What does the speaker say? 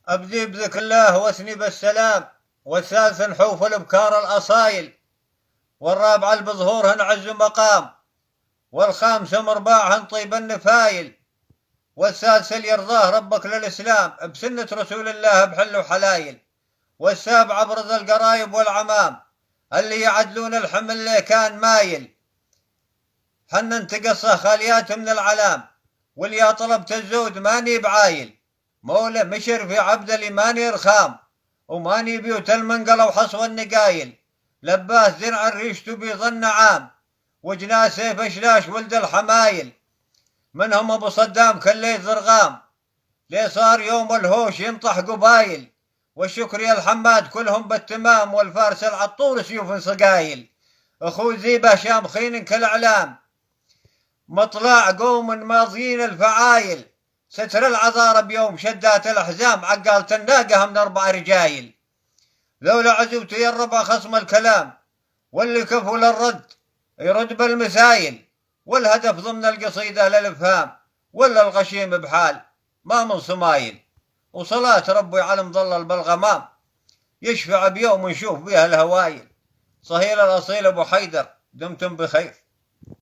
أبدي بذكر الله واثني بالسلام، والثالث نحوف الأبكار الأصايل، والرابع البظهورهن عز مقام، والخامس مرباعهن طيب النفايل، والسادس اللي يرضاه ربك للإسلام بسنة رسول الله بحل وحلايل، والسابع أبرز القرايب والعمام اللي يعدلون الحمل اللي كان مايل، حنن تقصه خاليات من العلام، واليا طلبت الزود ماني بعايل، مولى مشر في عبد اللي ماني رخام، وماني بيوت المنقلة وحصو النقايل، لباس درع الريش تبيض النعام، وجناه سيف اشلاش ولد الحمايل، منهم ابو صدام كلي زرغام، لي صار يوم الهوش ينطح قبايل، والشكري الحماد كلهم بالتمام، والفارس العطور سيوف صقايل، اخو زيبه شامخين كالاعلام، مطلع قوم ماضيين الفعايل، ستر العذارى بيوم شدات الأحزام، عقالة الناقة من 4 رجايل، لولا عزوت يا الربع خصم الكلام، واللي كفوا للرد يرد بالمثايل، والهدف ضمن القصيدة للإفهام، ولا الغشيم بحال ما من صمايل، وصلاة ربي على مظلل بالغمام، يشفع بيوم نشوف بها الهوايل. صهيل الأصيل أبو حيدر، دمتم بخير.